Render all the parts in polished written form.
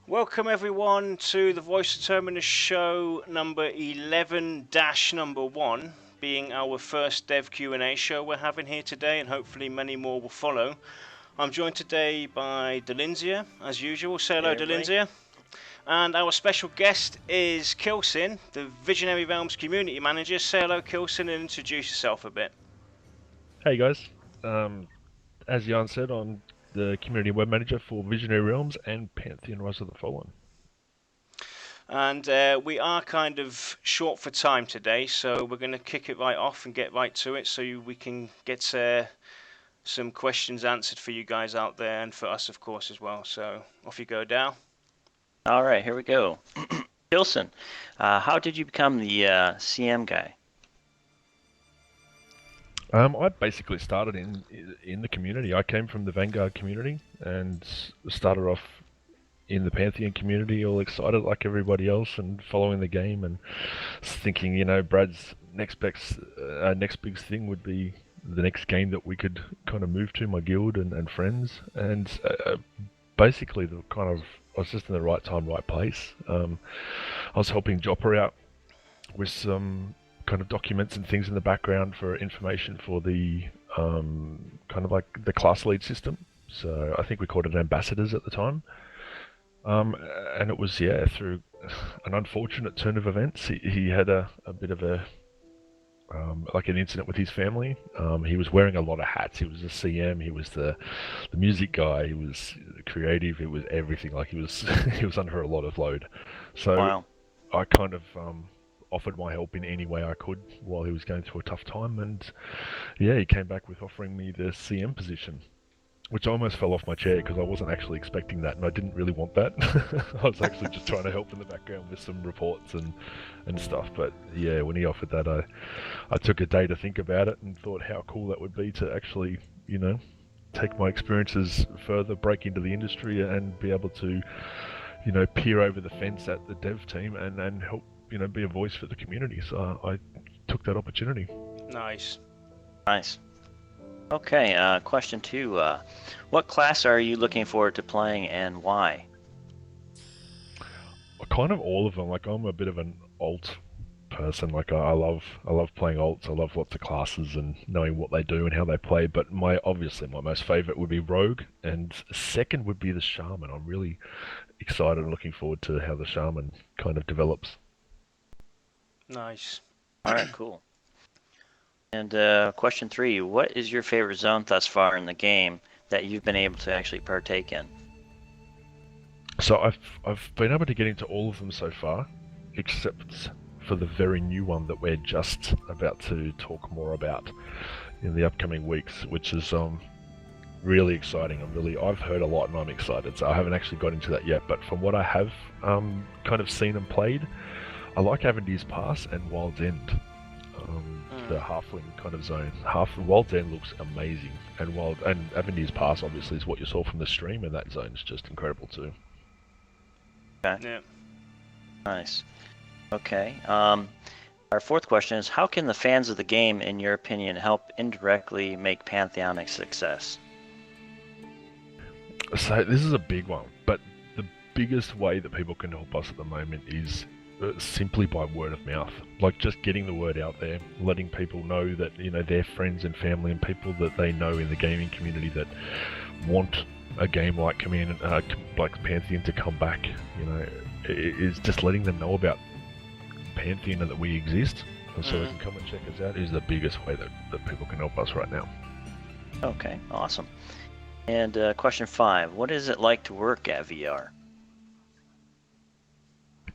Welcome everyone to the Voice of Terminus show number 11-1, being our first Dev Q&A show we're having here today, and hopefully many more will follow. I'm joined today by Delinzia, as usual. Say hello, Delinzia. And our special guest is Kilsin, the Visionary Realms Community Manager. Say hello, Kilsin, and introduce yourself a bit. Hey guys, as Jan said, I'm the Community Web Manager for Visionary Realms and Pantheon Rise of the Fallen. And we are kind of short for time today, so we're going to kick it right off and get right to it so we can get some questions answered for you guys out there and for us, of course, as well. So off you go, Dal. All right, here we go. Kilsin, how did you become the CM guy? I basically started in the community. I came from the Vanguard community and started off in the Pantheon community, all excited like everybody else and following the game and thinking, you know, Brad's next big thing would be the next game that we could kind of move to, my guild and friends. And basically I was just in the right time, right place. I was helping Jopper out with some kind of documents and things in the background for information for the kind of like the class lead system. So I think we called it ambassadors at the time. And it was, through an unfortunate turn of events, he had a bit of a like an incident with his family. He was wearing a lot of hats. He was a CM, he was the music guy, he was creative, he was everything. Like he was he was under a lot of load. So Wow. I kind of offered my help in any way I could while he was going through a tough time, and he came back with offering me the CM position, which I almost fell off my chair because I wasn't actually expecting that, and I didn't really want that. I was actually just trying to help in the background with some reports and stuff. But yeah, when he offered that, I took a day to think about it and thought how cool that would be to actually, you know, take my experiences further, break into the industry, and be able to, you know, peer over the fence at the dev team and help, you know, be a voice for the community. So I took that opportunity. Nice. Nice. Okay, question 2. What class are you looking forward to playing and why? Kind of all of them. Like I'm a bit of an alt person. Like I love playing alts. I love lots of classes and knowing what they do and how they play. But obviously my most favorite would be Rogue, and second would be the Shaman. I'm really excited and looking forward to how the Shaman kind of develops. Nice. All right, cool. And question 3, what is your favorite zone thus far in the game that you've been able to actually partake in? So I've been able to get into all of them so far, except for the very new one that we're just about to talk more about in the upcoming weeks, which is really exciting. I've heard a lot and I'm excited. So I haven't actually got into that yet, but from what I have kind of seen and played, I like Avendyr's Pass and Wild's End. The halfling kind of zone. Wild's End looks amazing, and Avendyr's Pass obviously is what you saw from the stream, and that zone's just incredible too. Okay. Yeah. Nice. Okay. Our fourth question is, how can the fans of the game, in your opinion, help indirectly make Pantheon a success? So this is a big one, but the biggest way that people can help us at the moment is simply by word of mouth. Like just getting the word out there, letting people know that, you know, their friends and family and people that they know in the gaming community that want a game like Pantheon to come back. You know, is just letting them know about Pantheon and that we exist, and so they can come and check us out, is the biggest way that people can help us right now. Okay, awesome. And question 5, what is it like to work at VR?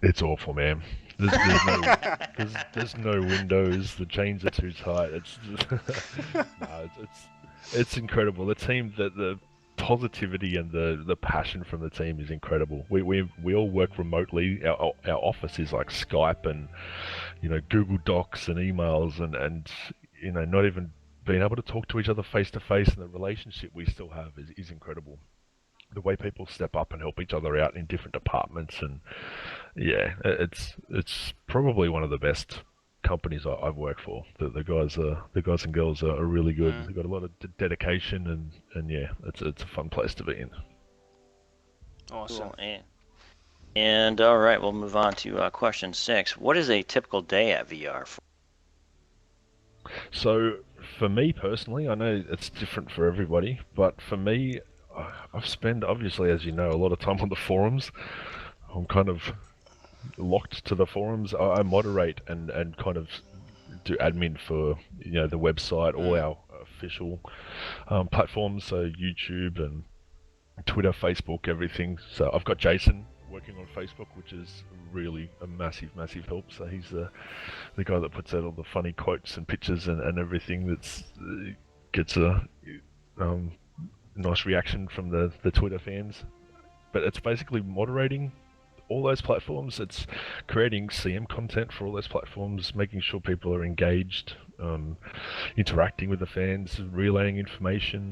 It's awful, man. There's no windows. The chains are too tight. It's just, it's incredible. The team, the positivity and the passion from the team is incredible. We all work remotely. Our office is like Skype and, you know, Google Docs and emails and you know, not even being able to talk to each other face to face, and the relationship we still have is incredible. The way people step up and help each other out in different departments, and it's probably one of the best companies I've worked for. The guys and girls are really good. They've got a lot of dedication, and it's a fun place to be in. Awesome. Cool. And all right, we'll move on to question 6. What is a typical day at VR for? So, for me personally, I know it's different for everybody, but for me, I've spent, obviously, as you know, a lot of time on the forums. I'm kind of locked to the forums. I moderate and kind of do admin for the website, all our official platforms, so YouTube and Twitter, Facebook, everything. So I've got Jason working on Facebook, which is really a massive help. So he's the guy that puts out all the funny quotes and pictures and everything that's gets a nice reaction from the Twitter fans. But it's basically moderating all those platforms. It's creating CM content for all those platforms, making sure people are engaged, interacting with the fans, relaying information,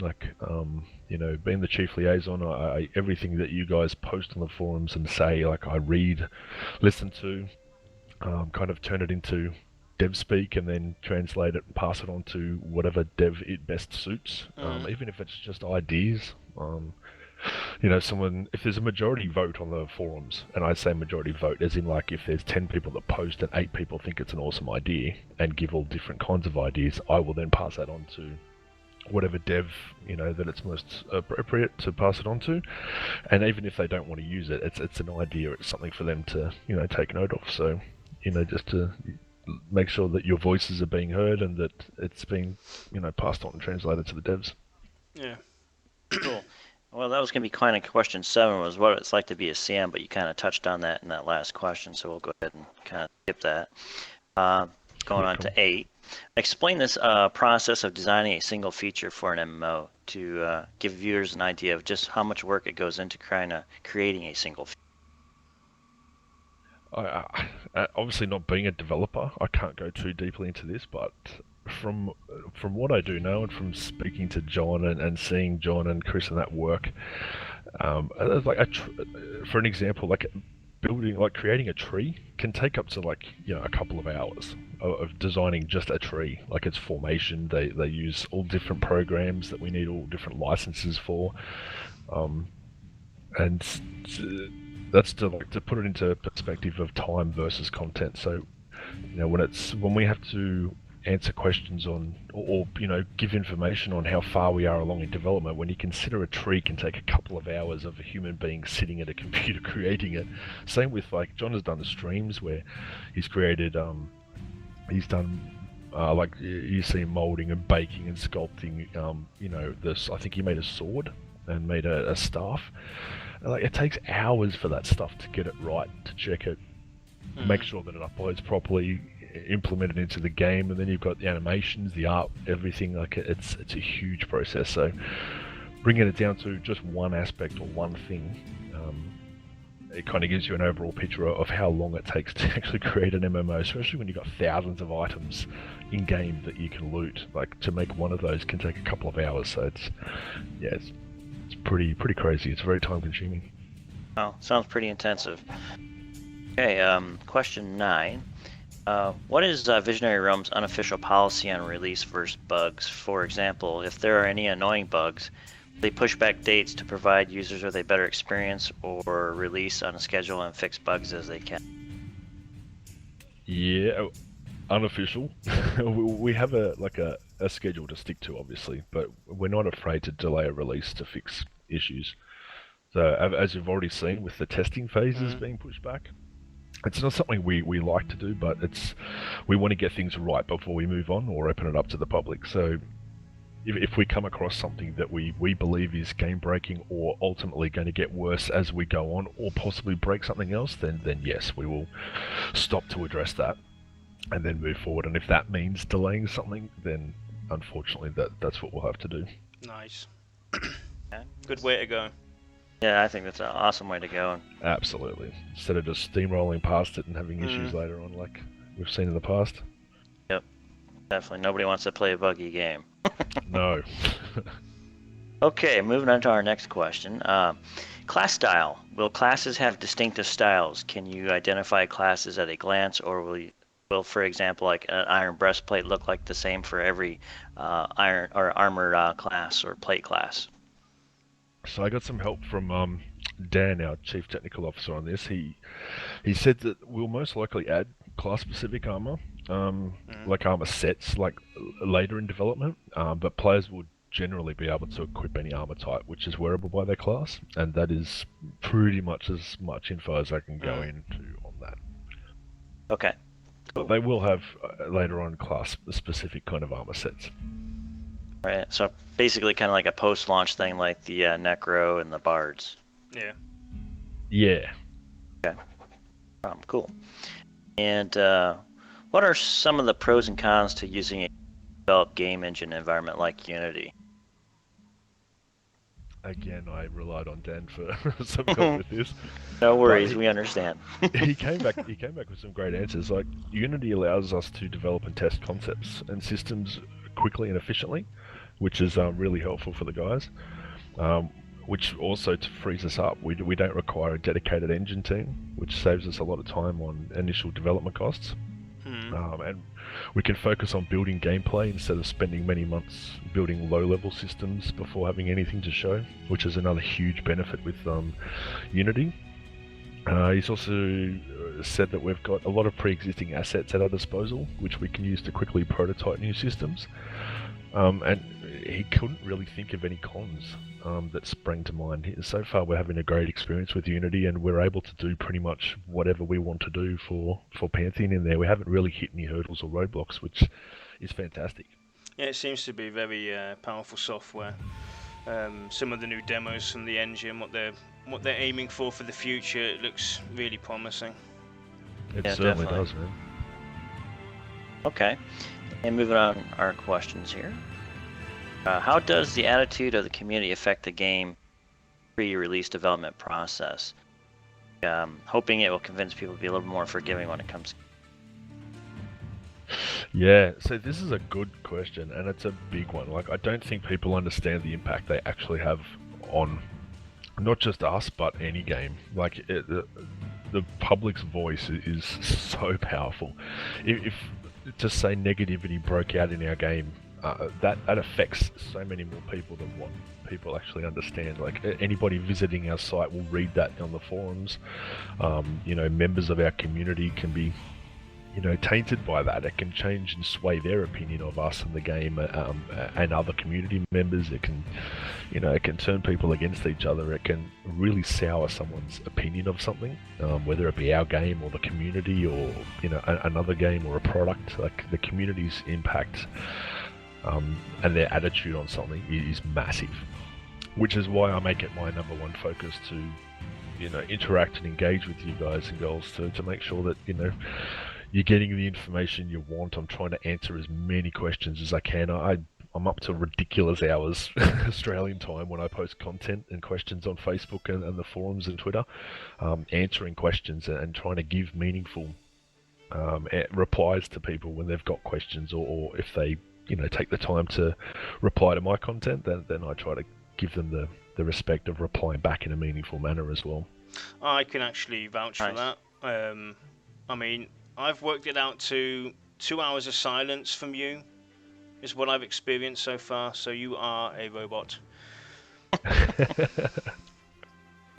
being the chief liaison. Everything that you guys post on the forums and say, I read, listen to, kind of turn it into dev speak and then translate it and pass it on to whatever dev it best suits, even if it's just ideas. If there's a majority vote on the forums, and I say majority vote as in if there's 10 people that post and 8 people think it's an awesome idea and give all different kinds of ideas, I will then pass that on to whatever dev, that it's most appropriate to pass it on to. And even if they don't want to use it, it's an idea, it's something for them to, take note of. So, just to make sure that your voices are being heard and that it's being, passed on and translated to the devs. Yeah. Cool. Well, that was going to be kind of question 7, was what it's like to be a CM, but you kind of touched on that in that last question, so we'll go ahead and kind of skip that. Going on to 8. Explain this process of designing a single feature for an MMO to give viewers an idea of just how much work it goes into creating a single feature. Obviously, not being a developer, I can't go too deeply into this, but from what I do know and from speaking to John and seeing John and Chris and that work, for an example, creating a tree can take up to a couple of hours of designing just a tree, its formation. They use all different programs that we need all different licenses for, and that's to put it into perspective of time versus content. So when we have to answer questions on or give information on how far we are along in development, when you consider a tree can take a couple of hours of a human being sitting at a computer creating it. Same with John has done the streams where he's created he's done you see him molding and baking and sculpting I think he made a sword and made a staff. It takes hours for that stuff to get it right, to check it, make sure that it uploads properly, implement it into the game, and then you've got the animations, the art, everything. It's a huge process. So bringing it down to just one aspect or one thing, it kind of gives you an overall picture of how long it takes to actually create an MMO, especially when you've got thousands of items in game that you can loot. To make one of those can take a couple of hours. So it's pretty crazy. It's very time consuming. Oh, sounds pretty intensive. Okay, question 9. What is Visionary Realms' unofficial policy on release versus bugs? For example, if there are any annoying bugs, they push back dates to provide users with a better experience, or release on a schedule and fix bugs as they can. Yeah, unofficial. We have a schedule to stick to, obviously, but we're not afraid to delay a release to fix issues. So as you've already seen with the testing phases being pushed back, it's not something we like to do, but we want to get things right before we move on or open it up to the public. So if we come across something that we believe is game breaking or ultimately going to get worse as we go on, or possibly break something else, then yes, we will stop to address that and then move forward. And if that means delaying something, then unfortunately that's what we'll have to do. Nice. Good way to go. Yeah, I think that's an awesome way to go. Absolutely. Instead of just steamrolling past it and having issues later on like we've seen in the past. Yep. Definitely. Nobody wants to play a buggy game. No. Okay, moving on to our next question. Class style. Will classes have distinctive styles? Can you identify classes at a glance, or will, for example, like an iron breastplate look like the same for every iron or armor class or plate class? So I got some help from Dan, our chief technical officer on this, he said that we'll most likely add class-specific armor, like armor sets, like later in development, but players will generally be able to equip any armor type which is wearable by their class, and that is pretty much as much info as I can go into on that. Okay. But they will have later on class-specific kind of armor sets. Right. So basically, kind of like a post-launch thing, like the Necro and the Bards. Yeah. Yeah. Okay. Cool. And what are some of the pros and cons to using a developed game engine environment like Unity? Again, I relied on Dan for some help with this. No worries, we understand. he came back with some great answers. Like, Unity allows us to develop and test concepts and systems quickly and efficiently, which is really helpful for the guys. Which also frees us up. We don't require a dedicated engine team, which saves us a lot of time on initial development costs. And we can focus on building gameplay instead of spending many months building low-level systems before having anything to show, which is another huge benefit with Unity. He's also said that we've got a lot of pre-existing assets at our disposal, which we can use to quickly prototype new systems. And he couldn't really think of any cons that sprang to mind. So far we're having a great experience with Unity, and we're able to do pretty much whatever we want to do for Pantheon in there. We haven't really hit any hurdles or roadblocks, which is fantastic. Yeah, it seems to be very powerful software. Some of the new demos from the engine, what they're aiming for the future, it looks really promising. It certainly does, man. Okay, and moving on our questions here. How does the attitude of the community affect the game pre-release development process? Hoping it will convince people to be a little more forgiving when it comes. Yeah, so this is a good question, and it's a big one. Like, I don't think people understand the impact they actually have on not just us, but any game. Like, the public's voice is so powerful. If to say negativity broke out in our game, that affects so many more people than what people actually understand. Like, anybody visiting our site will read that on the forums. Members of our community can be, tainted by that. It can change and sway their opinion of us and the game, and other community members. It can, it can turn people against each other. It can really sour someone's opinion of something, whether it be our game or the community, or another game or a product. Like, the community's impact and their attitude on something is massive, which is why I make it my number one focus to, interact and engage with you guys and girls to make sure that, you're getting the information you want. I'm trying to answer as many questions as I can. I'm up to ridiculous hours Australian time when I post content and questions on Facebook and the forums and Twitter, answering questions and trying to give meaningful replies to people when they've got questions, or if they take the time to reply to my content, then I try to give them the respect of replying back in a meaningful manner as well. I can actually vouch for that. I mean, I've worked it out to 2 hours of silence from you is what I've experienced so far, so you are a robot.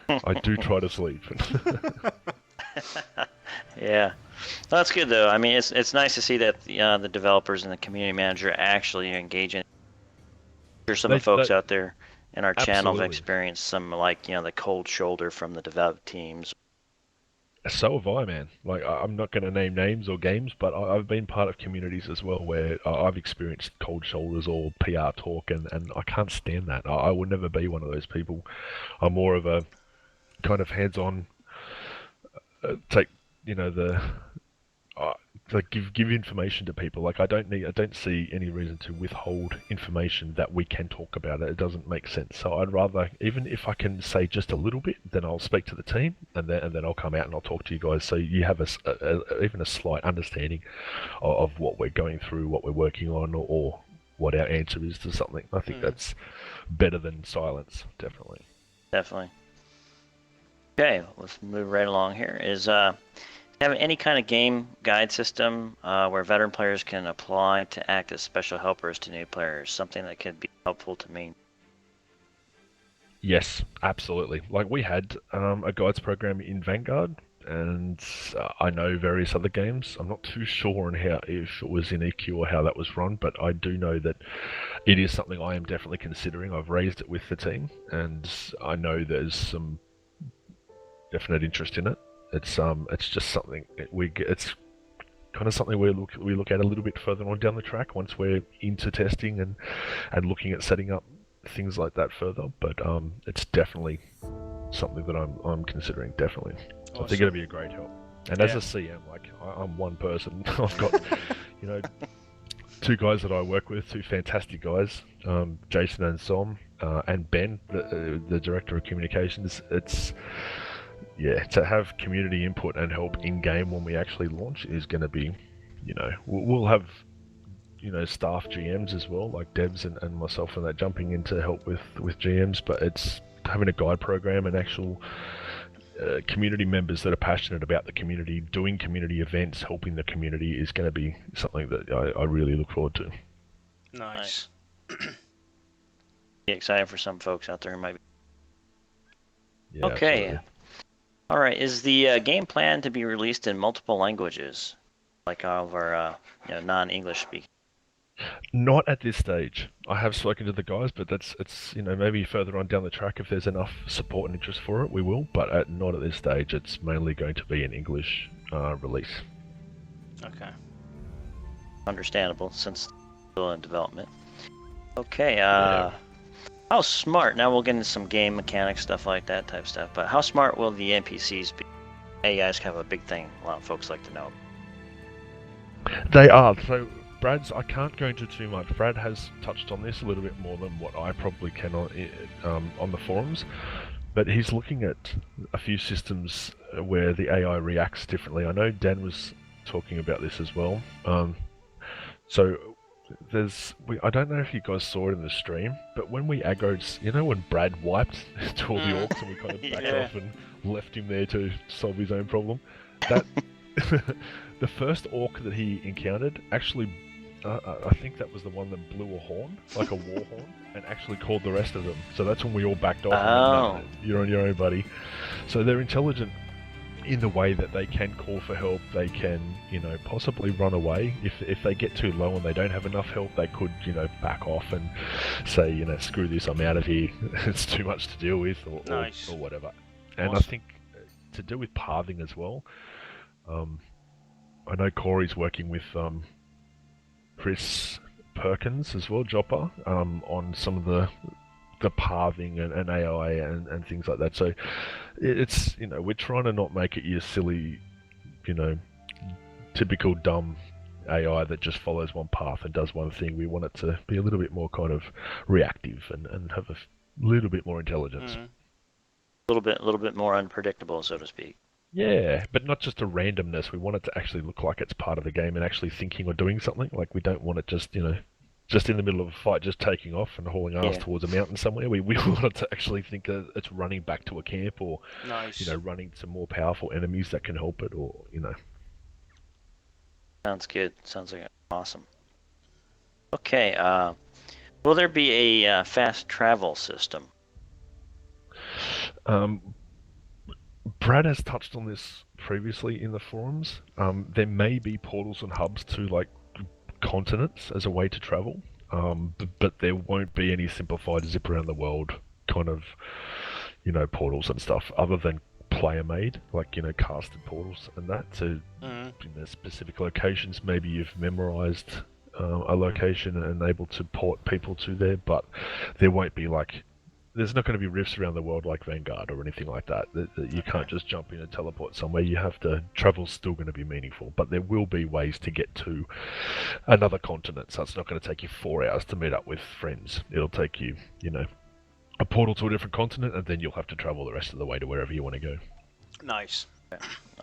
I do try to sleep. Yeah, well, that's good though. I mean, it's nice to see that the developers and the community manager actually engage in. There's some folks out there in our channel have experienced some, like, the cold shoulder from the dev teams. So have I, man. Like, I'm not going to name names or games, but I've been part of communities as well where I've experienced cold shoulders or PR talk, and I can't stand that. I will never be one of those people. I'm more of a kind of hands-on, take, give information to people. Like, I don't see any reason to withhold information that we can talk about. It doesn't make sense. So I'd rather, even if I can say just a little bit, then I'll speak to the team, and then I'll come out and I'll talk to you guys, so you have even a slight understanding of what we're going through, what we're working on, or what our answer is to something. I think that's better than silence, definitely. Definitely. Okay, let's move right along here. Is have any kind of game guide system where veteran players can apply to act as special helpers to new players, something that could be helpful to me? Yes, absolutely. Like we had a guides program in Vanguard, and I know various other games. I'm not too sure on how if it was in EQ or how that was run, but I do know that it is something I am definitely considering. I've raised it with the team, and I know there's some definite interest in it. It's just something it's kind of something we look at a little bit further on down the track once we're into testing and looking at setting up things like that further. But it's definitely something that I'm considering. Definitely, Awesome. I think it'll be a great help. And as a CM, like I'm one person. I've got two guys that I work with, two fantastic guys, Jason and Som, and Ben, the director of communications. It's to have community input and help in game when we actually launch is going to be, we'll have, staff GMs as well, like devs and myself and that jumping in to help with GMs, but it's having a guide program and actual community members that are passionate about the community, doing community events, helping the community is going to be something that I really look forward to. Nice. Be excited for some folks out there who might be. Yeah, okay. Absolutely. All right. Is the game planned to be released in multiple languages, like all of our non-English speaking? Not at this stage. I have spoken to the guys, but it's maybe further on down the track if there's enough support and interest for it, we will. But not at this stage. It's mainly going to be an English release. Okay. Understandable, since it's still in development. Okay. How smart? Now we'll get into some game mechanics stuff like that type stuff. But how smart will the NPCs be? AI's kind of a big thing. A lot of folks like to know. They are. So Brad's, I can't go into too much. Brad has touched on this a little bit more than what I probably can on the forums, but he's looking at a few systems where the AI reacts differently. I know Dan was talking about this as well. So I don't know if you guys saw it in the stream, but when we aggroed, when Brad wiped to all the orcs and we kind of backed off and left him there to solve his own problem, that the first orc that he encountered actually, I think that was the one that blew a horn, like a war horn, and actually called the rest of them. So that's when we all backed off. Oh. And you're on your own, buddy. So they're intelligent in the way that they can call for help. They can, possibly run away. If they get too low and they don't have enough help, they could, back off and say, screw this, I'm out of here. It's too much to deal with, or whatever. And Awesome. I think to do with pathing as well, I know Corey's working with Chris Perkins as well, Jopper, on some of the pathing and AI and things like that. So it's, we're trying to not make it your silly, typical dumb AI that just follows one path and does one thing. We want it to be a little bit more kind of reactive and have a little bit more intelligence. Mm-hmm. A little bit more unpredictable, so to speak. Yeah, but not just a randomness. We want it to actually look like it's part of the game and actually thinking or doing something. Like, we don't want it just, just in the middle of a fight, just taking off and hauling ass towards a mountain somewhere. We want it to actually think that it's running back to a camp, or, running to more powerful enemies that can help it, or, Sounds good. Sounds like awesome. Okay, will there be a fast travel system? Brad has touched on this previously in the forums. There may be portals and hubs to, like, continents as a way to travel, but there won't be any simplified zip around the world kind of, portals and stuff, other than player-made, like, casted portals and that to specific locations. Maybe you've memorized a location and able to port people to there, but there won't be, like, there's not going to be rifts around the world like Vanguard or anything like that. You can't just jump in and teleport somewhere. You have to, travel's still going to be meaningful, but there will be ways to get to another continent. So it's not going to take you 4 hours to meet up with friends. It'll take you, a portal to a different continent, and then you'll have to travel the rest of the way to wherever you want to go. Nice.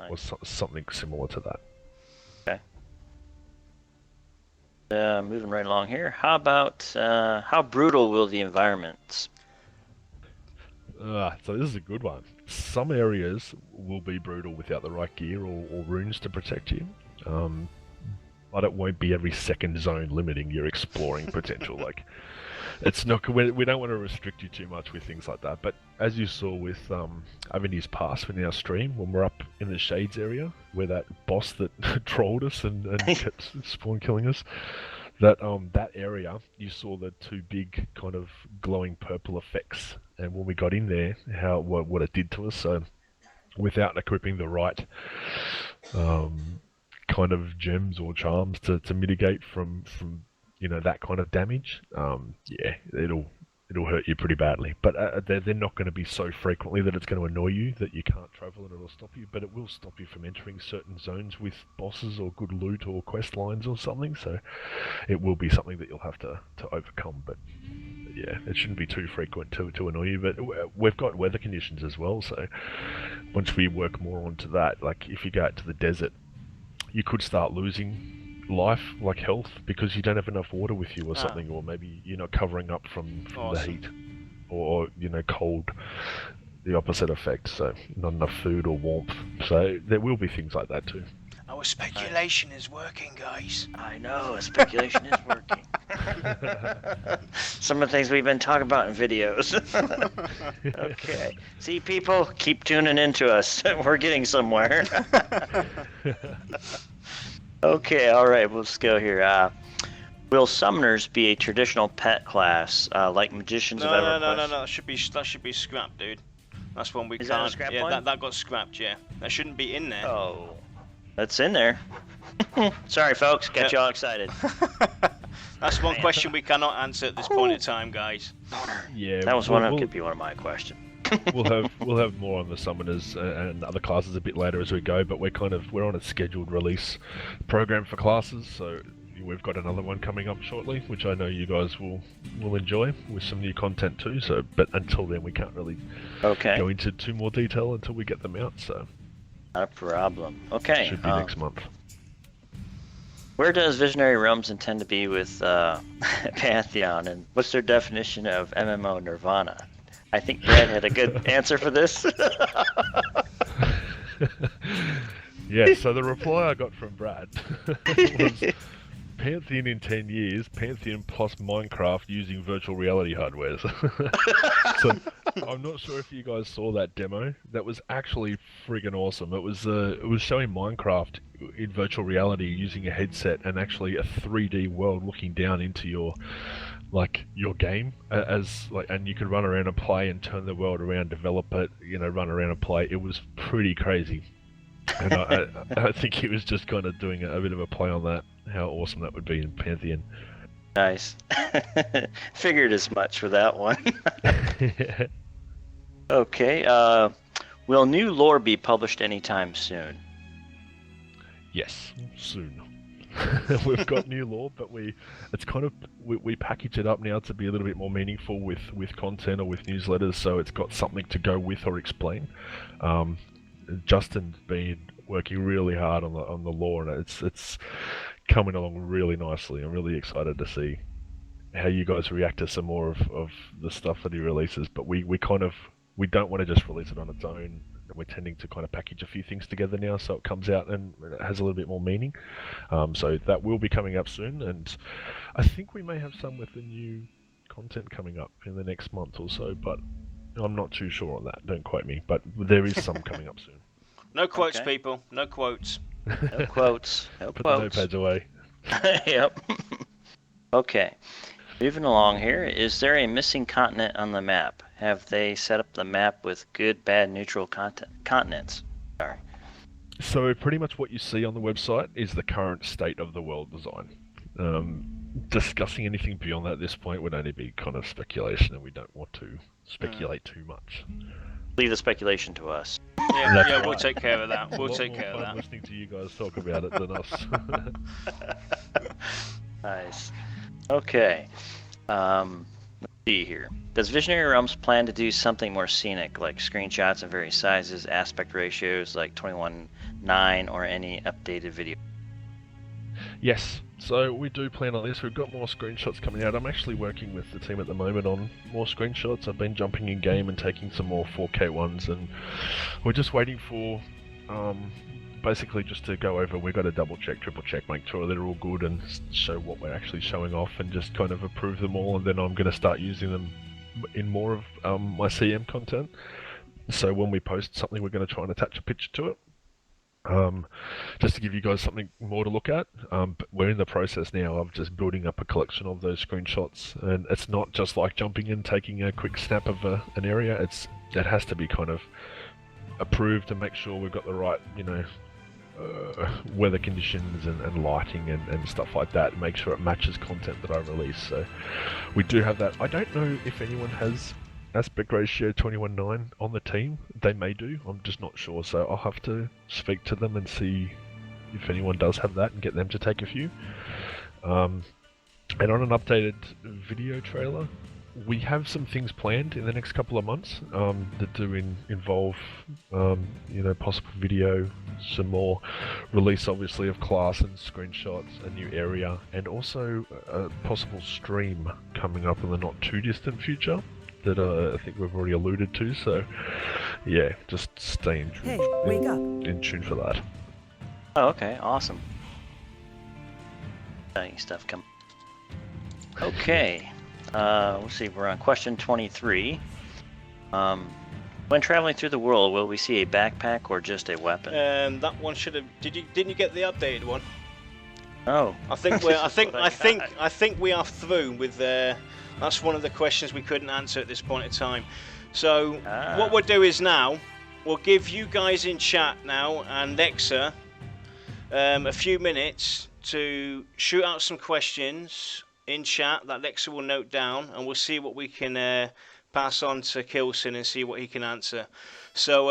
Or something similar to that. Okay. Moving right along here. How about how brutal will the environments? So this is a good one. Some areas will be brutal without the right gear or runes to protect you, but it won't be every second zone limiting your exploring potential. Like, it's not. We don't want to restrict you too much with things like that. But as you saw with Avenues Past in our stream, when we're up in the Shades area, where that boss that trolled us and kept spawn killing us, that area, you saw the two big kind of glowing purple effects. And when we got in there, what it did to us. So without equipping the right kind of gems or charms to mitigate from that kind of damage, it'll hurt you pretty badly. But they're not going to be so frequently that it's going to annoy you that you can't travel and it'll stop you. But it will stop you from entering certain zones with bosses or good loot or quest lines or something. So it will be something that you'll have to overcome. But yeah, it shouldn't be too frequent to annoy you. But we've got weather conditions as well. So once we work more onto that, like if you go out to the desert, you could start losing life, like health, because you don't have enough water with you or something, or maybe you're not covering up from the heat, or cold, the opposite effect, so not enough food or warmth. So there will be things like that too. Our speculation is working, guys. I know, speculation is working. Some of the things we've been talking about in videos. Okay. See, people, keep tuning into us. We're getting somewhere. Okay, alright, let's go here. Will summoners be a traditional pet class, like magicians of EverQuest? No, that should be scrapped, dude. That's one we Is can't. That a scrap yeah, one? that got scrapped, yeah. That shouldn't be in there. Oh, that's in there. Sorry, folks, got you all excited. That's one question we cannot answer at this point in time, guys. Yeah, That was could be one of my questions. we'll have more on the summoners and other classes a bit later as we go, but we're on a scheduled release program for classes, so we've got another one coming up shortly, which I know you guys will enjoy, with some new content too. So, but until then, we can't really go into too more detail until we get them out. So, not a problem. Okay, should be next month. Where does Visionary Realms intend to be with Pantheon, and what's their definition of MMO Nirvana? I think Brad had a good answer for this. Yeah, so the reply I got from Brad was Pantheon in 10 years, Pantheon plus Minecraft using virtual reality hardware. So I'm not sure if you guys saw that demo. That was actually friggin' awesome. It was showing Minecraft in virtual reality using a headset and actually a 3D world looking down into your game and you could run around and play and turn the world around, develop it, run around and play. It was pretty crazy. And I think he was just kind of doing a bit of a play on that, how awesome that would be in Pantheon. Nice. Figured as much for that one. Okay, will new lore be published anytime soon? Yes, soon. We've got new lore, but we package it up now to be a little bit more meaningful with content or with newsletters, so it's got something to go with or explain. Justin's been working really hard on the lore, and it's coming along really nicely. I'm really excited to see how you guys react to some more of the stuff that he releases. But we don't want to just release it on its own. We're tending to kind of package a few things together now, so it comes out and it has a little bit more meaning. So that will be coming up soon, and I think we may have some with the new content coming up in the next month or so, but I'm not too sure on that. Don't quote me, but there is some coming up soon. No quotes, people. No quotes. No quotes. No Put quotes. the notepads away. Yep. Okay. Moving along here, is there a missing continent on the map? Have they set up the map with good, bad, neutral continents? Sorry. So pretty much what you see on the website is the current state of the world design. Discussing anything beyond that at this point would only be kind of speculation, and we don't want to speculate too much. Leave the speculation to us. Yeah, Right. we'll take care of that. We'll Lot take more care of fun that. listening to you guys talk about it than us. Nice. Okay. Let's see here. Does Visionary Realms plan to do something more scenic, like screenshots of various sizes, aspect ratios, like 21:9, or any updated video? Yes, so we do plan on this. We've got more screenshots coming out. I'm actually working with the team at the moment on more screenshots. I've been jumping in game and taking some more 4K ones, and we're just waiting for Basically just to go over, we've got to double check, triple check, make sure they're all good and show what we're actually showing off and just kind of approve them all, and then I'm going to start using them in more of my CM content. So when we post something, we're going to try and attach a picture to it. Just to give you guys something more to look at. But we're in the process now of just building up a collection of those screenshots, and it's not just like jumping in, taking a quick snap of an area. It has to be kind of approved to make sure we've got the right, weather conditions and lighting and stuff like that, and make sure it matches content that I release. So we do have that. I don't know if anyone has aspect ratio 21:9 on the team. They may do, I'm just not sure, so I'll have to speak to them and see if anyone does have that and get them to take a few. And on an updated video trailer, we have some things planned in the next couple of months that do involve possible video, some more release obviously of class and screenshots, a new area, and also a possible stream coming up in the not too distant future that I think we've already alluded to. So yeah, just stay in tune, wake up. in tune for that. Oh, okay, awesome. Exciting stuff coming. Okay, let's see, we're on question 23. When traveling through the world, will we see a backpack or just a weapon? That one should have. Didn't you get the updated one? Oh. I think we're. I think we are through with. That's one of the questions we couldn't answer at this point in time. So what we'll do is now we'll give you guys in chat now and Lexa a few minutes to shoot out some questions in chat that Lexa will note down, and we'll see what we can pass on to Kilsin and see what he can answer. So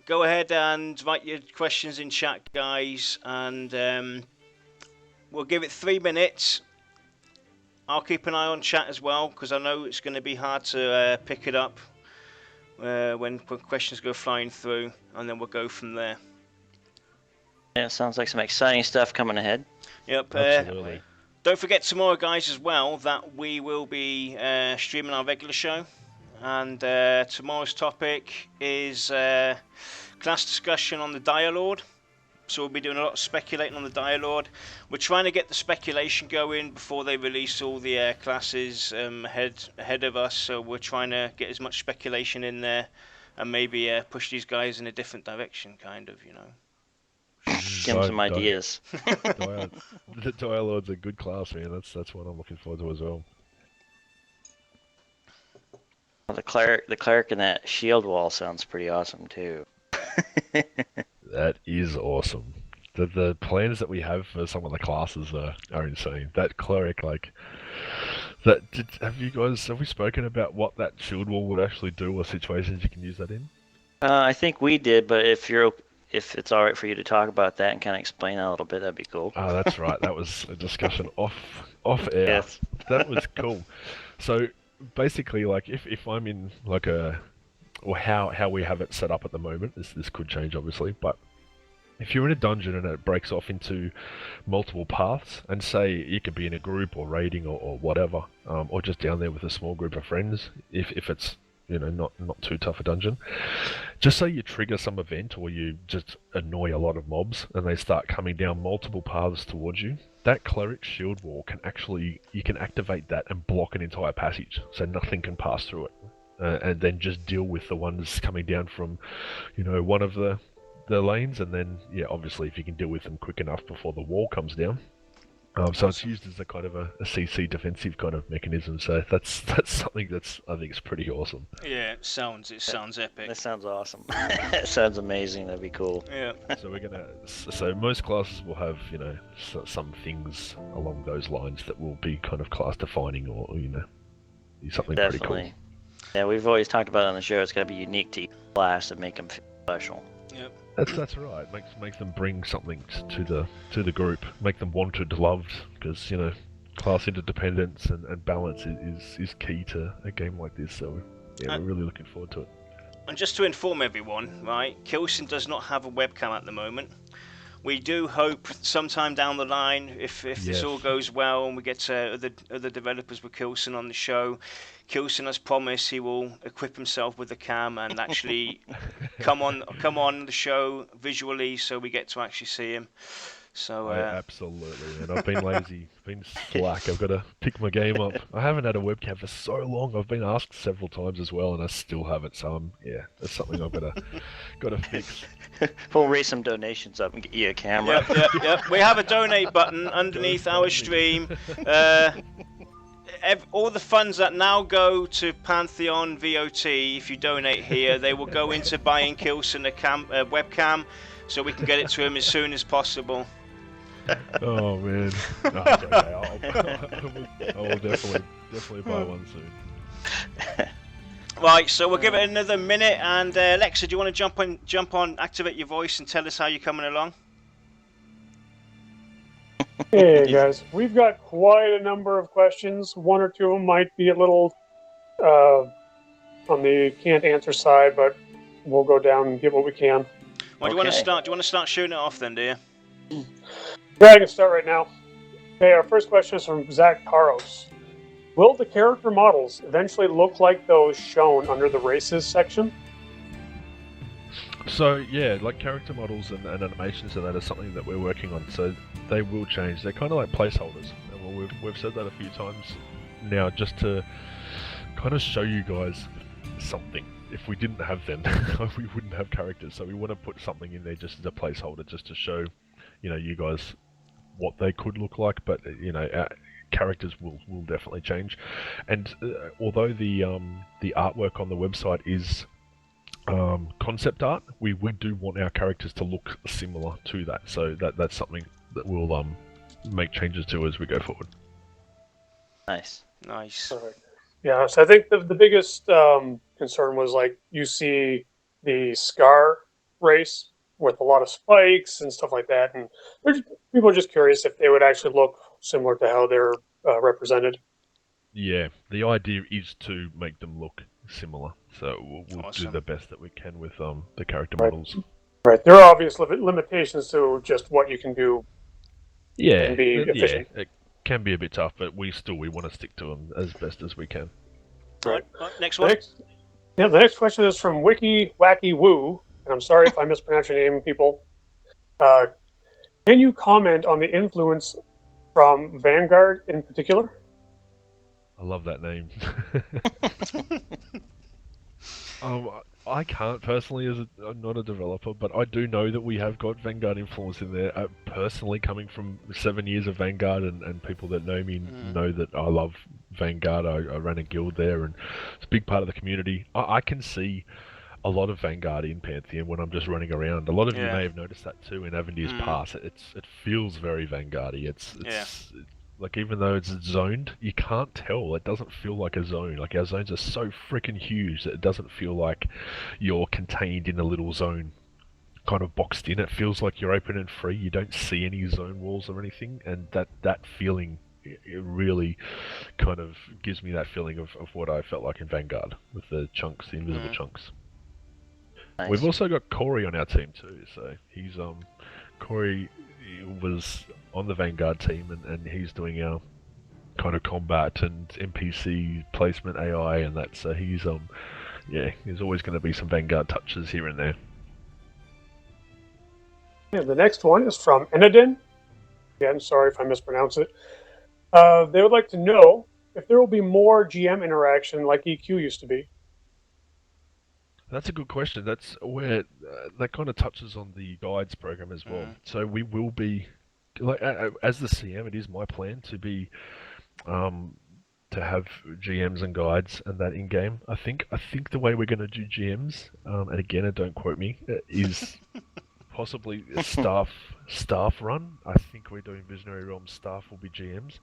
go ahead and write your questions in chat, guys, and we'll give it 3 minutes. I'll keep an eye on chat as well, because I know it's going to be hard to pick it up when questions go flying through, and then we'll go from there. Yeah, sounds like some exciting stuff coming ahead. Yep. Absolutely. Don't forget tomorrow, guys, as well, that we will be streaming our regular show. And tomorrow's topic is class discussion on the Dire Lord. So we'll be doing a lot of speculating on the Dire Lord. We're trying to get the speculation going before they release all the classes ahead of us. So we're trying to get as much speculation in there and maybe push these guys in a different direction, kind of, Give them some ideas. The Dire Lord's a good class, man. That's what I'm looking forward to as well. The cleric in that shield wall sounds pretty awesome too. That is awesome. The plans that we have for some of the classes are insane. That cleric, have we spoken about what that shield wall would actually do, or situations you can use that in? I think we did, but if it's all right for you to talk about that and kind of explain that a little bit, that'd be cool. Oh, that's right. That was a discussion off air. Yes. That was cool. So basically, if I'm in how we have it set up at the moment, this could change obviously, but if you're in a dungeon and it breaks off into multiple paths, and say you could be in a group or raiding or whatever, or just down there with a small group of friends, if it's not too tough a dungeon, just say you trigger some event or you just annoy a lot of mobs and they start coming down multiple paths towards you, that cleric shield wall you can activate that and block an entire passage so nothing can pass through it. And then just deal with the ones coming down from, one of the lanes, and then, yeah, obviously if you can deal with them quick enough before the wall comes down. So it's used as a kind of a CC defensive kind of mechanism. So that's something I think is pretty awesome. Yeah, it sounds epic. That sounds awesome. That sounds amazing. That'd be cool. Yeah. So most classes will have, some things along those lines that will be kind of class defining, or something Definitely. pretty cool. Yeah, we've always talked about it on the show. It's got to be unique to each class and make them feel special. Yep. That's right. Makes them bring something to the group, make them wanted, loved, because class interdependence and balance is key to a game like this. So yeah, we're really looking forward to it. And just to inform everyone, right, Kilsin does not have a webcam at the moment. We do hope sometime down the line, if this all Yes. goes well and we get other developers with Kilsin on the show, Kilsin has promised he will equip himself with a cam and actually come on the show visually, so we get to actually see him. So Absolutely, man. I've been lazy, been slack. I've got to pick my game up. I haven't had a webcam for so long. I've been asked several times as well, and I still haven't. So that's something I've got to fix. We'll raise some donations up and get you a camera. Yep. We have a donate button underneath our stream. All the funds that now go to Pantheon VOT, if you donate here, they will go into buying Kilsin a webcam, so we can get it to him as soon as possible. Oh man, no, it's okay. I will definitely buy one soon. Right, so we'll give it another minute, and Alexa, do you want to jump on, activate your voice, and tell us how you're coming along? Hey guys, we've got quite a number of questions. One or two of them might be a little on the can't answer side, but we'll go down and get what we can. Well, do you want to start shooting it off then, do you? Yeah, I can start right now. Okay, our first question is from Zach Karos. Will the character models eventually look like those shown under the races section? So yeah, like character models and animations and that is something that we're working on. So they will change. They're kind of like placeholders, and we've said that a few times now, just to kind of show you guys something. If we didn't have them, we wouldn't have characters. So we want to put something in there just as a placeholder, just to show, you guys what they could look like. But our characters will definitely change. And although the artwork on the website is concept art, we do want our characters to look similar to that. So that's something that we'll make changes to as we go forward. Nice. Perfect. Yeah, so I think the biggest concern was, like, you see the Scar race with a lot of spikes and stuff like that, and people are just curious if they would actually look similar to how they're represented. Yeah, the idea is to make them look similar, so we'll Awesome. do the best that we can with the character models. Right, there are obvious limitations to just what you can do. Yeah, And be efficient. it can be a bit tough, but we want to stick to them as best as we can. Right. Next one. The next question is from Wiki Wacky Woo, and I'm sorry if I mispronounce your name, people. Can you comment on the influence from Vanguard in particular? I love that name. I can't personally, I'm not a developer, but I do know that we have got Vanguard influence in there. Personally, coming from 7 years of Vanguard, and people that know me know that I love Vanguard. I ran a guild there, and it's a big part of the community. I can see a lot of Vanguard in Pantheon when I'm just running around. A lot of you may have noticed that too in Avengers Pass. It feels very Vanguard-y. It's like, even though it's zoned, you can't tell. It doesn't feel like a zone. Like, our zones are so freaking huge that it doesn't feel like you're contained in a little zone, kind of boxed in. It feels like you're open and free. You don't see any zone walls or anything, and that feeling, it really kind of gives me that feeling of what I felt like in Vanguard with the chunks, the invisible chunks. Nice. We've also got Corey on our team too. So he's Corey was on the Vanguard team, and he's doing our kind of combat and NPC placement AI and that. So he's there's always going to be some Vanguard touches here and there. Yeah, the next one is from Enadin. Again, sorry if I mispronounce it. They would like to know if there will be more GM interaction like EQ used to be. That's a good question. That's where that kind of touches on the guides program as well. So we will be, like, as the CM, it is my plan to be to have GMs and guides and that in game. I think the way we're going to do GMs, and again, don't quote me, is possibly a staff run. I think we're doing Visionary Realms staff will be GMs,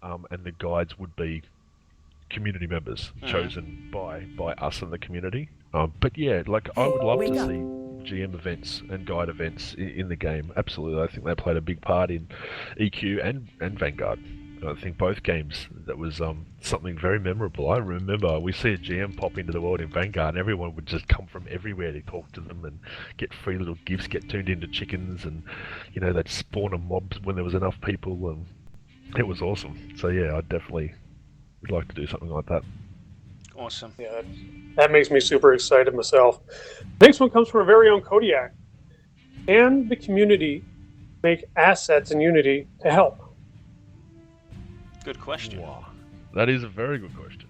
and the guides would be community members chosen by us and the community. But yeah, like, I would love to see GM events and guide events in the game. Absolutely, I think they played a big part in EQ and Vanguard. I think both games, that was something very memorable. I remember we see a GM pop into the world in Vanguard, and everyone would just come from everywhere to talk to them and get free little gifts, get turned into chickens, and they'd spawn a mob when there was enough people, and it was awesome. So yeah, I definitely would like to do something like that. Awesome. Yeah, that makes me super excited myself. Next one comes from our very own Kodiak. Can the community make assets in Unity to help? Good question. Wow. That is a very good question.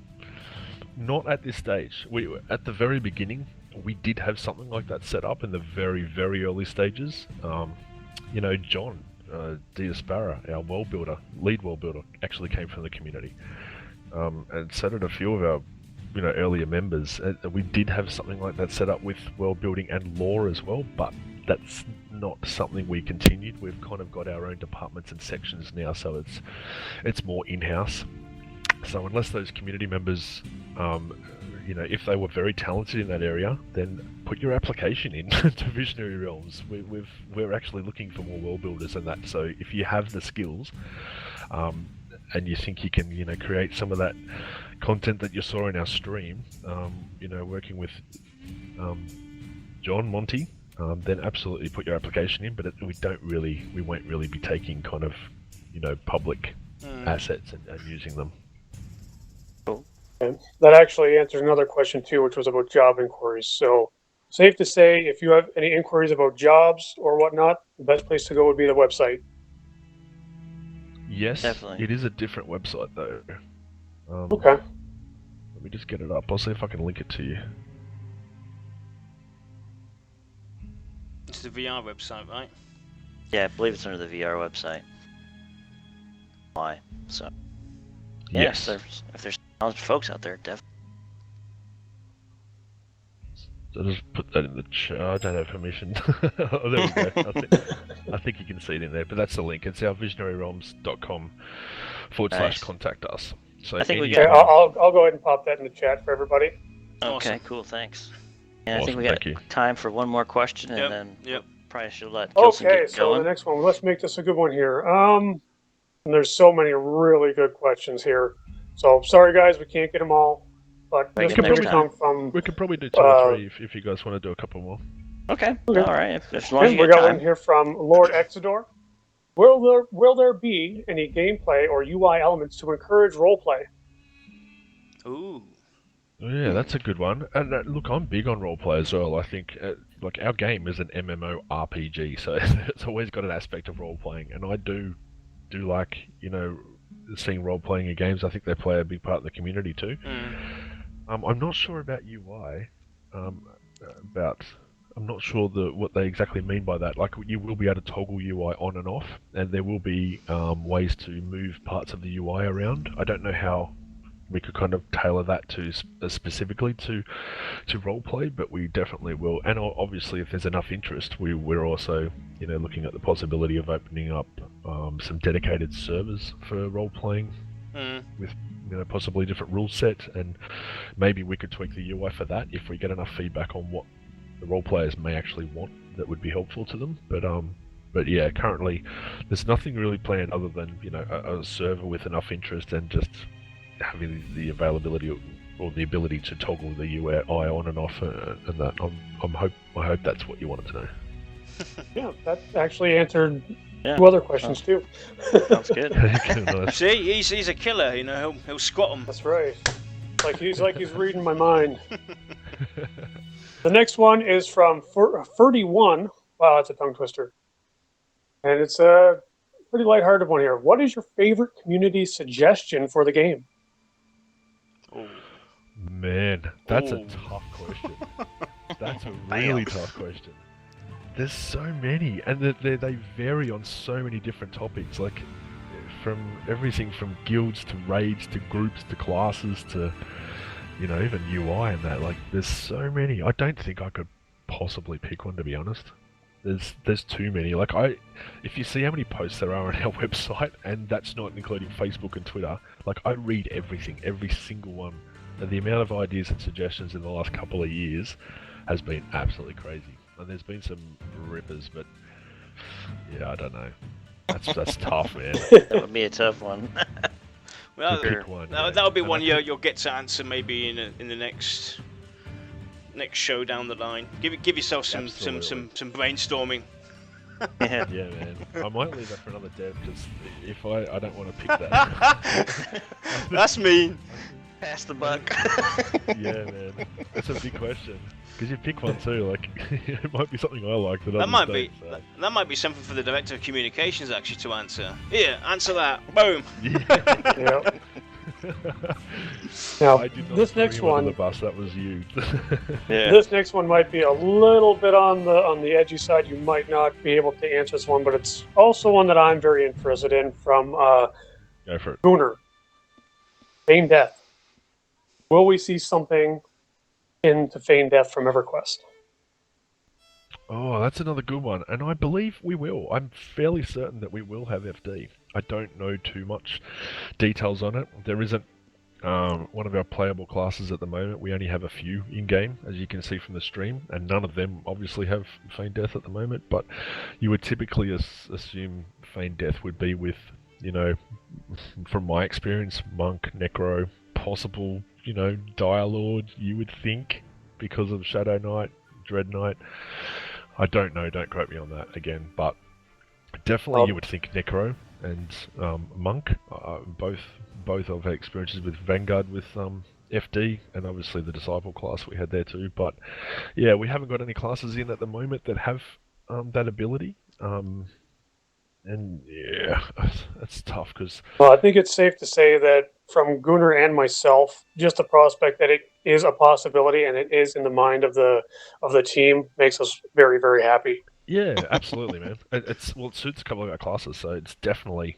Not at this stage. At the very beginning, we did have something like that set up in the very, very early stages. John Diaspara, our world builder, lead world builder, actually came from the community. And so did a few of our earlier members. We did have something like that set up with world building and lore as well, but that's not something we continued. We've kind of got our own departments and sections now, so it's more in-house. So unless those community members, if they were very talented in that area, then put your application in to Visionary Realms. We're actually looking for more world builders than that. So if you have the skills, and you think you can, create some of that content that you saw in our stream, working with John Monty, then absolutely put your application in. But we won't really be taking kind of, public assets and using them. Cool. And that actually answers another question too, which was about job inquiries. So, safe to say, if you have any inquiries about jobs or whatnot, the best place to go would be the website. Yes, Definitely. It is a different website though. Okay. Let me just get it up. I'll see if I can link it to you. It's the VR website, right? Yeah, I believe it's under the VR website. Why? So. Yeah, Yes. If there's talented folks out there, definitely. So I'll just put that in the chat. I don't have permission. Oh, there we go. I think you can see it in there, but that's the link. It's our visionaryrealms.com/contact us. So I think we Okay, got- I'll go ahead and pop that in the chat for everybody. Okay, Awesome. cool, thanks. And I Awesome, think we got thank you. time for one more question, and then Yep. probably should let Kilsin Okay, get so going. the next one, let's make this a good one here. And there's so many really good questions here. So sorry guys, we can't get them all, but Make this it one next come from. We could probably do 2 or 3 if you guys want to do a couple more. Okay, Okay. all right. As long as And you we get got one time. here from Lord Exodor. Will there be any gameplay or UI elements to encourage roleplay? Ooh. Oh, yeah, that's a good one. And look, I'm big on roleplay as well. I think our game is an MMORPG, so it's always got an aspect of role-playing, and I do like, seeing role-playing in games. I think they play a big part in the community too. I'm not sure about UI, I'm not sure what they exactly mean by that. Like, you will be able to toggle UI on and off, and there will be ways to move parts of the UI around. I don't know how we could kind of tailor that to specifically to roleplay, but we definitely will. And obviously, if there's enough interest, we're also looking at the possibility of opening up some dedicated servers for roleplaying with possibly different rule set, and maybe we could tweak the UI for that if we get enough feedback on what the role players may actually want that would be helpful to them. But yeah, currently there's nothing really planned other than a server with enough interest and just having the availability or the ability to toggle the UI on and off, and that. I hope that's what you wanted to know. Yeah, that actually answered Yeah. 2 other questions too. Sounds good. Nice. See, he's a killer. He'll squat them. That's right. He's reading my mind. The next one is from 31. Wow, that's a tongue twister. And it's a pretty lighthearted one here. What is your favorite community suggestion for the game? Oh. Man, that's a Ooh. tough question. That's a really tough question. There's so many, and they vary on so many different topics, like from everything from guilds to raids to groups to classes to even UI and that. Like, there's so many. I don't think I could possibly pick one, to be honest. There's too many. Like, if you see how many posts there are on our website, and that's not including Facebook and Twitter, like, I read everything, every single one. And the amount of ideas and suggestions in the last couple of years has been absolutely crazy. And there's been some rippers, but yeah, I don't know. That's tough, man. That would be a tough one. Well, Pick one. that'll be And one I think- you'll get to answer maybe in the next show down the line. Give yourself some brainstorming. Yeah. Yeah, man. I might leave that for another dev because if I don't want to pick that. That's mean. Pass the buck. Yeah, man. That's a big question. Because you pick one too, like it might be something I like that That others might don't, be so. that might be something for the director of communications actually to answer. Here, answer that. Boom. Yeah. Yeah. Now, I did not this throw next you under one, the bus. That was you. Yeah. this next one might be a little bit on the edgy side. You might not be able to answer this one, but it's also one that I'm very interested in from Go for it. Gunnar. Feign Death. Will we see something into Feign Death from EverQuest? Oh, that's another good one, and I believe we will. I'm fairly certain that we will have FD. I don't know too much details on it. There isn't one of our playable classes at the moment. We only have a few in-game, as you can see from the stream, and none of them obviously have Feign Death at the moment, but you would typically assume Feign Death would be with, you know, from my experience, Monk, Necro, possible, you know, Dire Lord, you would think, because of Shadow Knight, Dread Knight. I don't know, don't quote me on that again, but definitely you would think Necro and Monk, both of our experiences with Vanguard with FD, and obviously the Disciple class we had there too, but yeah, we haven't got any classes in at the moment that have that ability, and yeah, that's tough, because... Well, I think it's safe to say that from Gunnar and myself, just the prospect that it is a possibility and it is in the mind of the team makes us very, very happy. Yeah, absolutely, man. It suits a couple of our classes, so it's definitely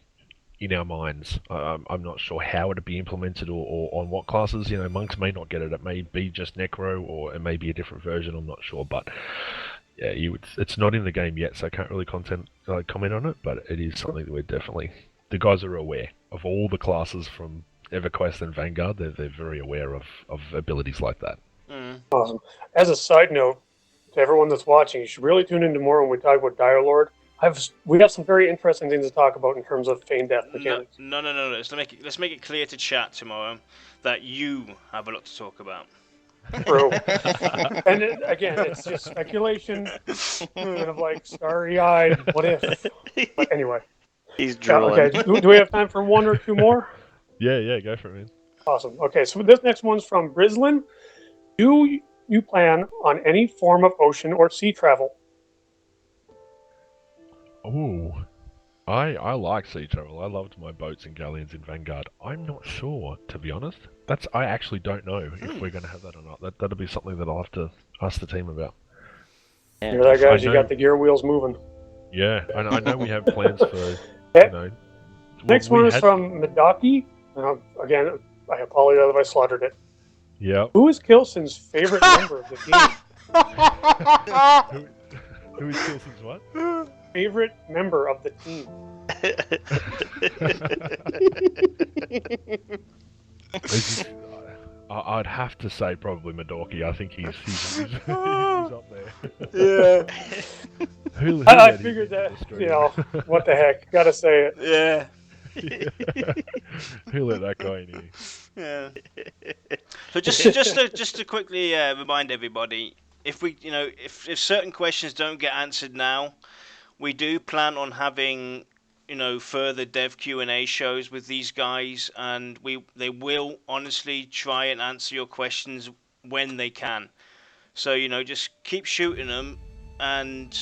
in our minds. I'm not sure how it'd be implemented or on what classes. You know, monks may not get it. It may be just Necro, or it may be a different version. I'm not sure, but yeah, it's not in the game yet, so I can't really comment on it. But it is something that we're definitely... The guys are aware of all the classes from EverQuest and Vanguard. They're very aware of abilities like that. Awesome. As a side note, to everyone that's watching, you should really tune in tomorrow when we talk about Dire Lord. We have some very interesting things to talk about in terms of Feign Death mechanics. No. Let's make it clear to chat tomorrow that you have a lot to talk about. True. And again, it's just speculation, kind of like starry-eyed, what if? But anyway. He's drooling. Okay, do we have time for one or two more? Yeah, go for it, man. Awesome. Okay, so this next one's from Brislin. Do you plan on any form of ocean or sea travel? Oh, I like sea travel. I loved my boats and galleons in Vanguard. I'm not sure, to be honest. I actually don't know if we're going to have that or not. That'll be something that I'll have to ask the team about. Yeah. Hear that, guys? I You know. got the gear wheels moving. Yeah, I know we have plans for, Okay. you know... Next one is from Medaki. Again, I apologize if I slaughtered it. Yeah. Who is Kilsin's favorite member of the team? Who is Kilson's what? Favorite member of the team? I'd have to say probably Madorki. I think he's up there. Yeah. Who I let him figured into that, the stream? you know, what the heck. Gotta say it. Yeah. Who let that guy in here? Yeah. So just to quickly remind everybody, if we, you know, if certain questions don't get answered now, we do plan on having, you know, further dev Q&A shows with these guys, and they will honestly try and answer your questions when they can. So, you know, just keep shooting them, and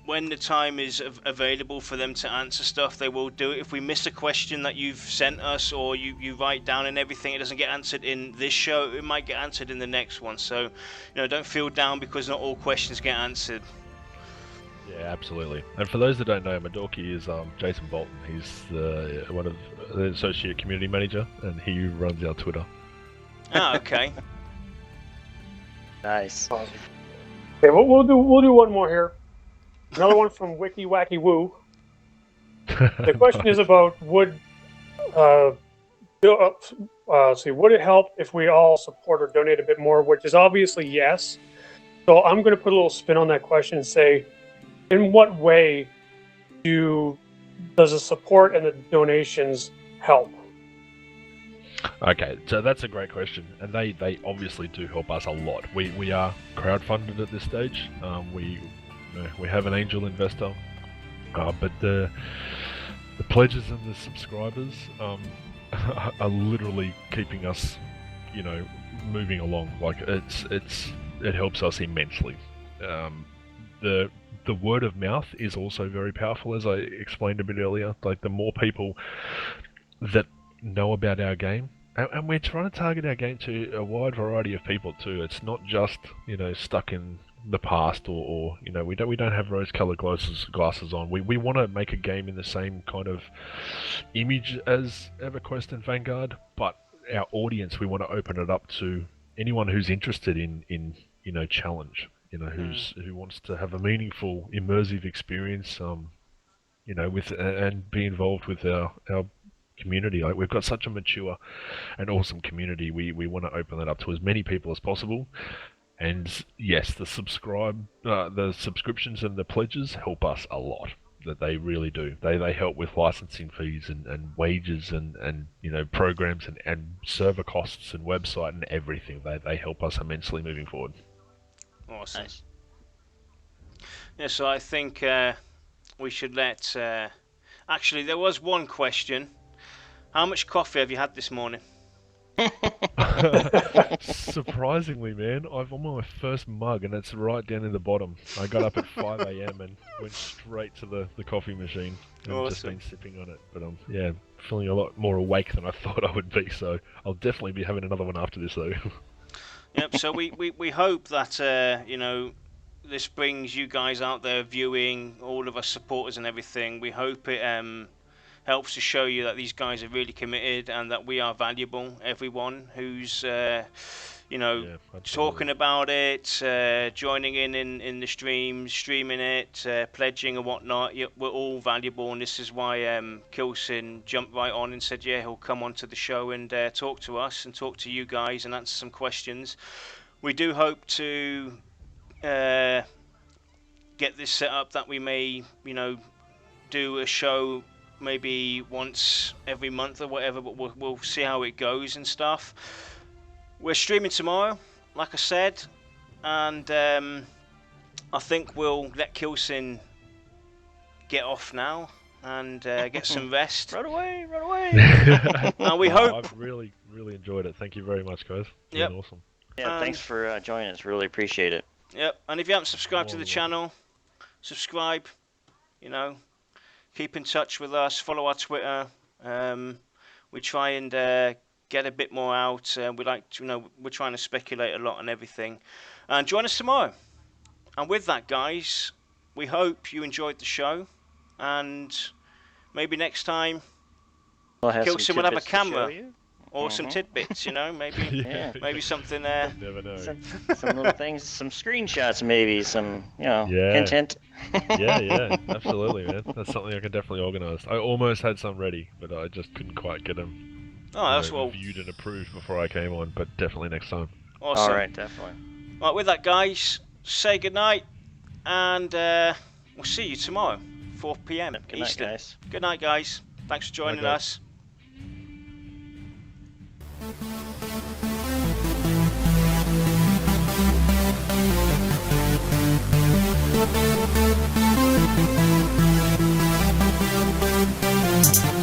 when the time is available for them to answer stuff, they will do it. If we miss a question that you've sent us, or you write down and everything, it doesn't get answered in this show, it might get answered in the next one. So, you know, don't feel down because not all questions get answered. Yeah, absolutely. And for those that don't know, Madorki is Jason Bolton. He's one of the associate community manager, and he runs our Twitter. Ah, okay. Nice. Awesome. Okay, we'll do one more here. Another one from Wiki Wacky Woo. The question is about would it help if we all support or donate a bit more? Which is obviously yes. So I'm going to put a little spin on that question and say, in what way do does the support and the donations help? Okay, so that's a great question, and they obviously do help us a lot. We are crowdfunded at this stage. We have an angel investor, but the pledges and the subscribers are literally keeping us, moving along. Like it helps us immensely. The word of mouth is also very powerful, as I explained a bit earlier. Like the more people that know about our game, and we're trying to target our game to a wide variety of people too. It's not just stuck in the past, or we don't have rose-colored glasses on. We want to make a game in the same kind of image as EverQuest and Vanguard, but our audience, we want to open it up to anyone who's interested in challenge. Who wants to have a meaningful, immersive experience. With and be involved with our community. Like, we've got such a mature and awesome community. We want to open that up to as many people as possible. And yes, the subscriptions and the pledges help us a lot. That they really do. They help with licensing fees and wages and programs and server costs and website and everything. They help us immensely moving forward. Awesome. Nice. Yeah, so I think we should let... Actually, there was one question. How much coffee have you had this morning? Surprisingly, man, I've on my first mug and it's right down in the bottom. I got up at 5 a.m. and went straight to the coffee machine and Awesome. just been sipping on it. But yeah, feeling a lot more awake than I thought I would be, so I'll definitely be having another one after this though. Yep, so we hope that, this brings you guys out there viewing, all of us supporters and everything. We hope it helps to show you that these guys are really committed and that we are valuable. Everyone who's, talking about it, joining in the streams, streaming it, pledging and whatnot, we're all valuable, and this is why Kilsin jumped right on and said, yeah, he'll come onto the show and talk to us and talk to you guys and answer some questions. We do hope to get this set up that we may, do a show maybe once every month or whatever, but we'll see how it goes and stuff. We're streaming tomorrow, like I said, and I think we'll let Kilsin get off now and get some rest. Run away! And we hope... I've really enjoyed it. Thank you very much, guys. It's Yep. been awesome. Yeah, thanks for joining us. Really appreciate it. Yep, and if you haven't subscribed to the channel, subscribe, keep in touch with us, follow our Twitter. We try and get a bit more out. We like to, we're trying to speculate a lot on everything. And join us tomorrow. And with that, guys, we hope you enjoyed the show. And maybe next time, Kilsin will have a camera. Or some tidbits, maybe maybe something there. Never know. Some little things, some screenshots, maybe some, hint. Yeah, absolutely, man. That's something I can definitely organise. I almost had some ready, but I just couldn't quite get them viewed and approved before I came on. But definitely next time. Awesome. All right, definitely. Right, with that, guys, say goodnight, and we'll see you tomorrow, 4 p.m. Good night, Eastern. guys. Good night, guys. Thanks for joining us. Thank you.